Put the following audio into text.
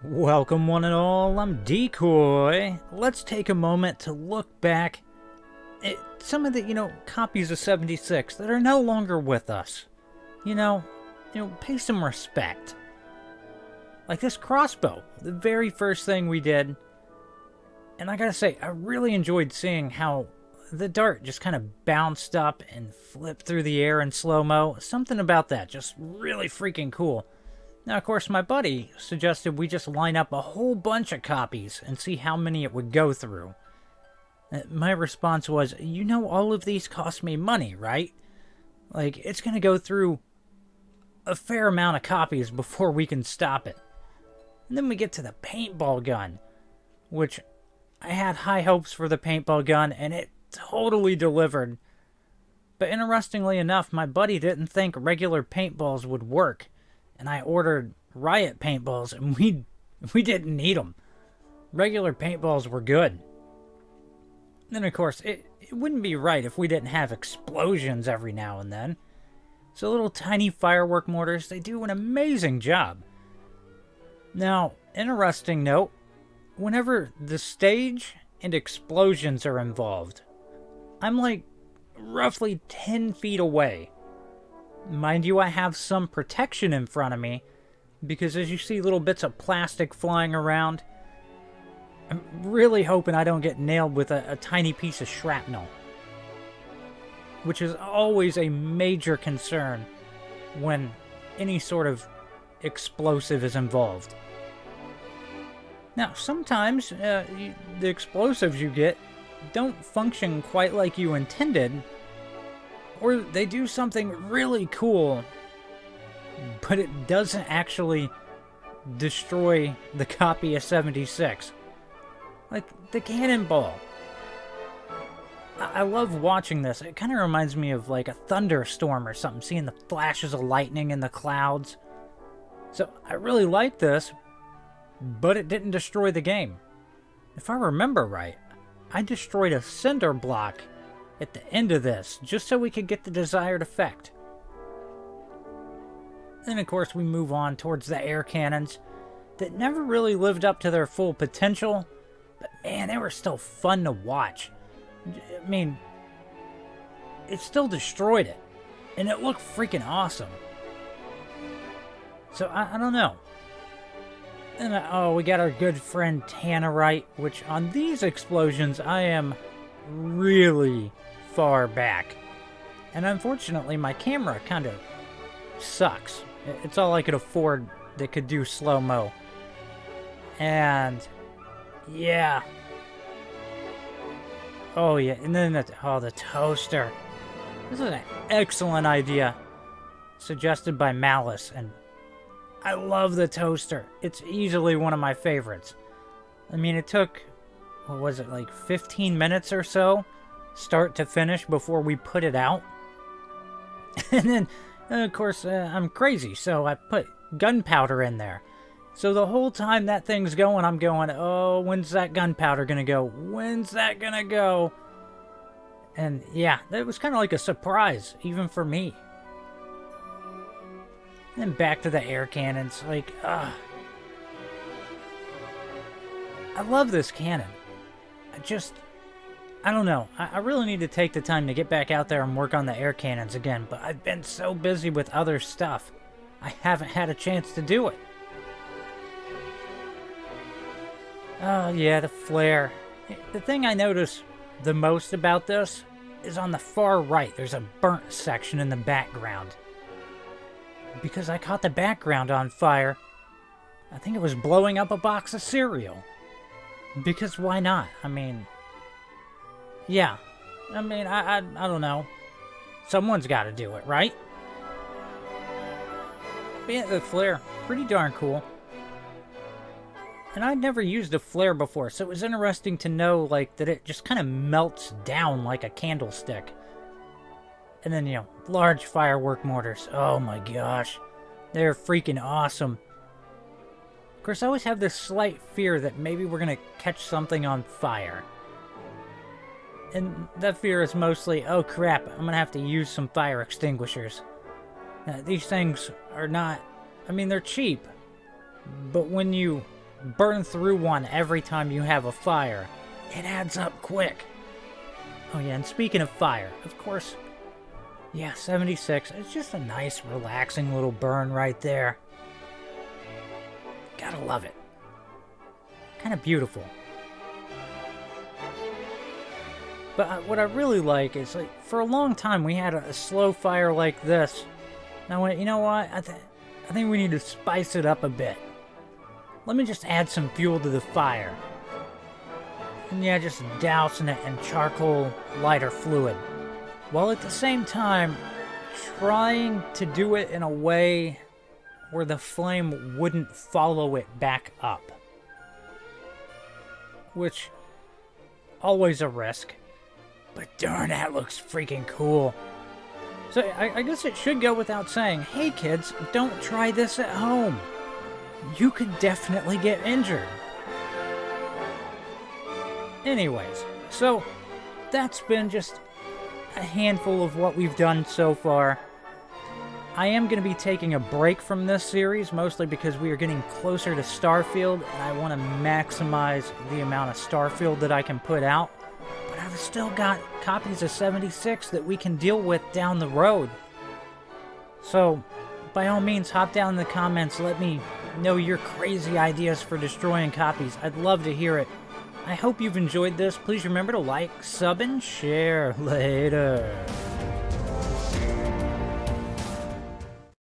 Welcome one and all, I'm Decoy. Let's take a moment to look back at some of the, copies of 76 that are no longer with us. Pay some respect. Like this crossbow, the very first thing we did. And I gotta say, I really enjoyed seeing how the dart just kind of bounced up and flipped through the air in slow-mo. Something about that, just really freaking cool. Now, of course, my buddy suggested we just line up a whole bunch of copies and see how many it would go through. My response was, all of these cost me money, right? Like, it's going to go through a fair amount of copies before we can stop it. And then we get to the paintball gun, which I had high hopes for the paintball gun, and it totally delivered. But interestingly enough, my buddy didn't think regular paintballs would work. And I ordered Riot paintballs, and we didn't need them. Regular paintballs were good. Then, of course, it wouldn't be right if we didn't have explosions every now and then. So little tiny firework mortars, they do an amazing job. Now, interesting note, whenever the stage and explosions are involved, I'm like roughly 10 feet away. Mind you, I have some protection in front of me, because as you see little bits of plastic flying around, I'm really hoping I don't get nailed with a tiny piece of shrapnel. Which is always a major concern when any sort of explosive is involved. Now, sometimes the explosives you get don't function quite like you intended, or they do something really cool, but it doesn't actually destroy the copy of 76. Like the cannonball. I love watching this. It kind of reminds me of like a thunderstorm or something, seeing the flashes of lightning in the clouds. So I really like this, but it didn't destroy the game. If I remember right, I destroyed a cinder block at the end of this, just so we could get the desired effect. Then, of course, we move on towards the air cannons that never really lived up to their full potential, but man, they were still fun to watch. I mean, it still destroyed it, and it looked freaking awesome. So, I don't know. And, we got our good friend Tannerite, which on these explosions, I am really far back. And unfortunately, my camera kind of sucks. It's all I could afford that could do slow-mo. And, yeah. Oh, yeah, and then the toaster. This is an excellent idea. Suggested by Malice, and I love the toaster. It's easily one of my favorites. I mean, it took, what was it, like 15 minutes or so, start to finish, before we put it out. And then, of course, I'm crazy, so I put gunpowder in there. So the whole time that thing's going, I'm going, oh, when's that gunpowder gonna go? When's that gonna go? And yeah, that was kind of like a surprise, even for me. And then back to the air cannons, like, I love this cannon. I don't know. I really need to take the time to get back out there and work on the air cannons again, but I've been so busy with other stuff, I haven't had a chance to do it. Oh yeah, the flare. The thing I notice the most about this is on the far right, there's a burnt section in the background. Because I caught the background on fire, I think it was blowing up a box of cereal. Because why not? I mean, yeah. I mean, I don't know. Someone's got to do it, right? But yeah, the flare, pretty darn cool. And I'd never used a flare before, so it was interesting to know, like, that it just kind of melts down like a candlestick. And then, large firework mortars. Oh my gosh. They're freaking awesome. Of course, I always have this slight fear that maybe we're going to catch something on fire. And that fear is mostly, oh crap, I'm going to have to use some fire extinguishers. Now, these things are not, I mean, they're cheap. But when you burn through one every time you have a fire. It adds up quick. Oh yeah, and speaking of fire, of course, yeah, 76. It's just a nice, relaxing little burn right there. Gotta love it. Kind of beautiful. But what I really like is, like, for a long time we had a slow fire like this. Now, you know what? I think we need to spice it up a bit. Let me just add some fuel to the fire. And yeah, just dousing it in charcoal lighter fluid. While at the same time, trying to do it in a way where the flame wouldn't follow it back up. Which, always a risk. But darn, that looks freaking cool. So I guess it should go without saying, hey kids, don't try this at home. You could definitely get injured. Anyways, so that's been just a handful of what we've done so far. I am going to be taking a break from this series, mostly because we are getting closer to Starfield, and I want to maximize the amount of Starfield that I can put out. But I've still got copies of 76 that we can deal with down the road. So, by all means, hop down in the comments, let me know your crazy ideas for destroying copies. I'd love to hear it. I hope you've enjoyed this. Please remember to like, sub, and share. Later.